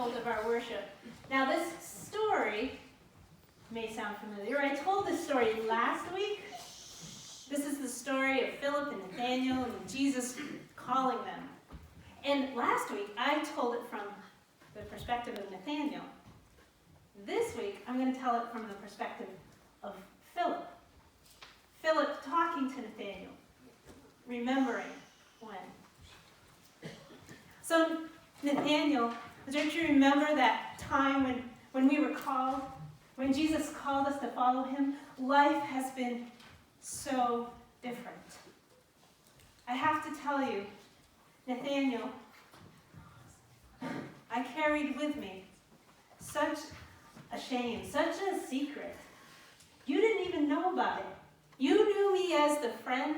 threshold of our worship. Now this story may sound familiar. I told this story last week. This is the story of Philip and Nathanael and Jesus calling them. And last week, I told it from the perspective of Nathanael. This week, I'm going to tell it from the perspective of Philip. Philip talking to Nathanael, remembering when. So, Nathanael, don't you remember that time when we were called, when Jesus called us to follow him? Life has been so different. I have to tell you, Nathanael, I carried with me such a shame, such a secret. You didn't even know about it. You knew me as the friend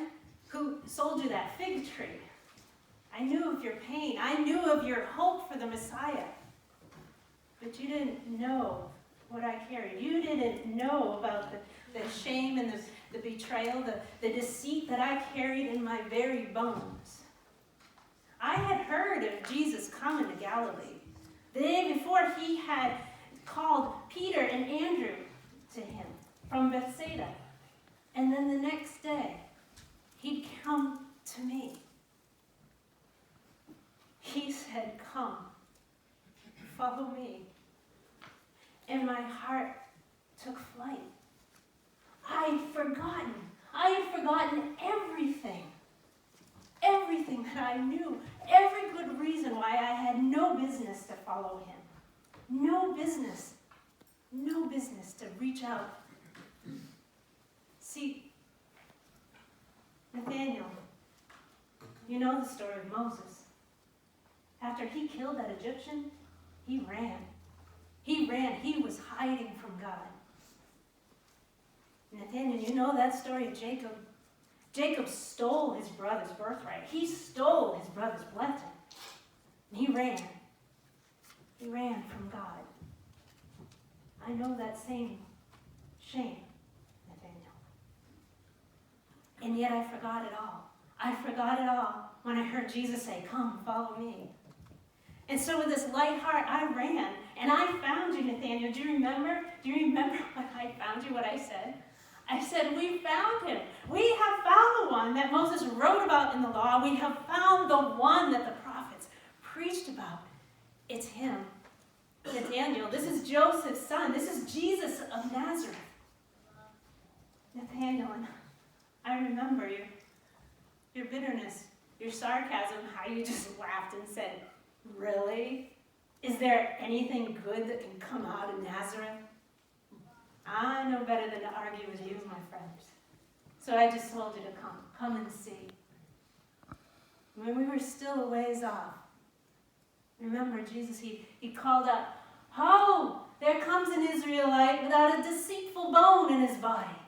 who sold you that fig tree. I knew of your pain. I knew of your hope for the Messiah. But you didn't know what I carried. You didn't know about the shame and the betrayal, the deceit that I carried in my very bones. I had heard of Jesus coming to Galilee. The day before, he had called Peter and Andrew to him from Bethsaida. And then the next day, he'd come to me. He said, "Come, follow me." And my heart took flight. I had forgotten everything that I knew, every good reason why I had no business to follow him. No business to reach out. See, Nathanael, you know the story of Moses. After he killed that Egyptian, he ran. He was hiding from God. Nathanael, you know that story of Jacob. Jacob stole his brother's birthright. He stole his brother's blessing. And he ran. He ran from God. I know that same shame, Nathanael. And yet I forgot it all. I forgot it all when I heard Jesus say, "Come, follow me." And so with this light heart, I ran. And I found you, Nathanael. Do you remember? Do you remember when I found you, what I said? I said, "We found him. We have found the one that Moses wrote about in the law. We have found the one that the prophets preached about. It's him. Nathanael, this is Joseph's son. This is Jesus of Nazareth." Nathanael, and I remember your bitterness, your sarcasm, how you just laughed and said, "Really? Is there anything good that can come out of Nazareth?" I know better than to argue with you, my friends. So I just told you to come and see. When we were still a ways off, remember Jesus, he called out, "Ho, there comes an Israelite without a deceitful bone in his body."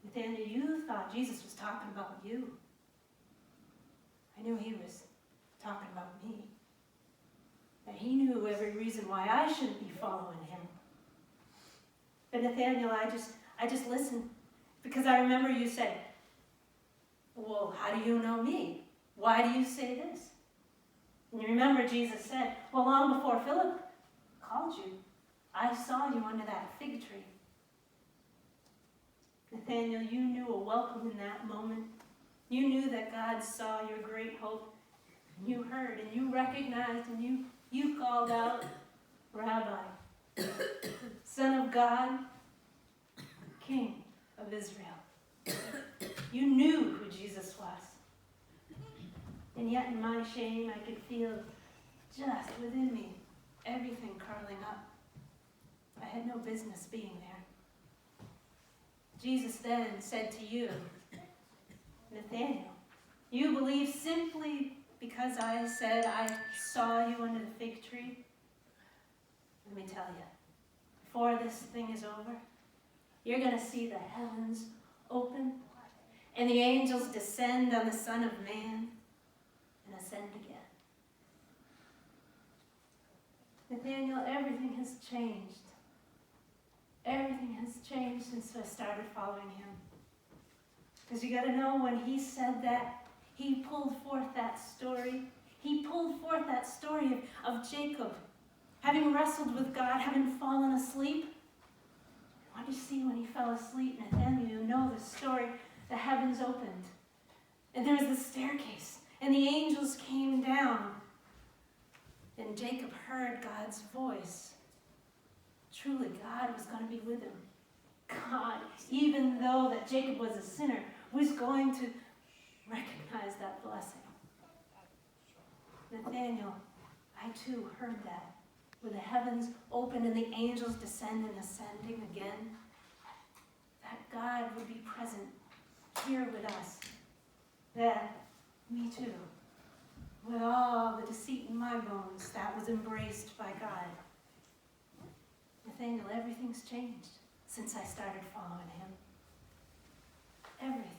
Nathanael, you thought Jesus was talking about you. I knew he was talking about me. That he knew every reason why I shouldn't be following him. But Nathanael, I just listened because I remember you said, "Well, how do you know me? Why do you say this?" And you remember Jesus said, "Well, long before Philip called you, I saw you under that fig tree." Nathanael, you knew a welcome in that moment. You knew that God saw your great hope. And you heard and you recognized and you called out, "Rabbi, Son of God, King of Israel." You knew who Jesus was. And yet in my shame, I could feel just within me everything curling up. I had no business being there. Jesus then said to you, "Nathanael, you believe simply because I said I saw you under the fig tree? Let me tell you, before this thing is over, you're going to see the heavens open and the angels descend on the Son of Man and ascend again." Nathanael, everything has changed. Everything has changed since I started following him. Because you got to know, when he said that, he pulled forth that story. He pulled forth that story of Jacob having wrestled with God, having fallen asleep. What did you see when he fell asleep, Nathaniel? You know the story. The heavens opened, and there was the staircase, and the angels came down. And Jacob heard God's voice. Truly, God was going to be with him. God, even though that Jacob was a sinner, was going to recognize that blessing. Nathaniel, I too heard that. With the heavens open and the angels descending and ascending again, that God would be present here with us. That me too, with all the deceit in my bones, that was embraced by God. Nathaniel, everything's changed since I started following him. Everything.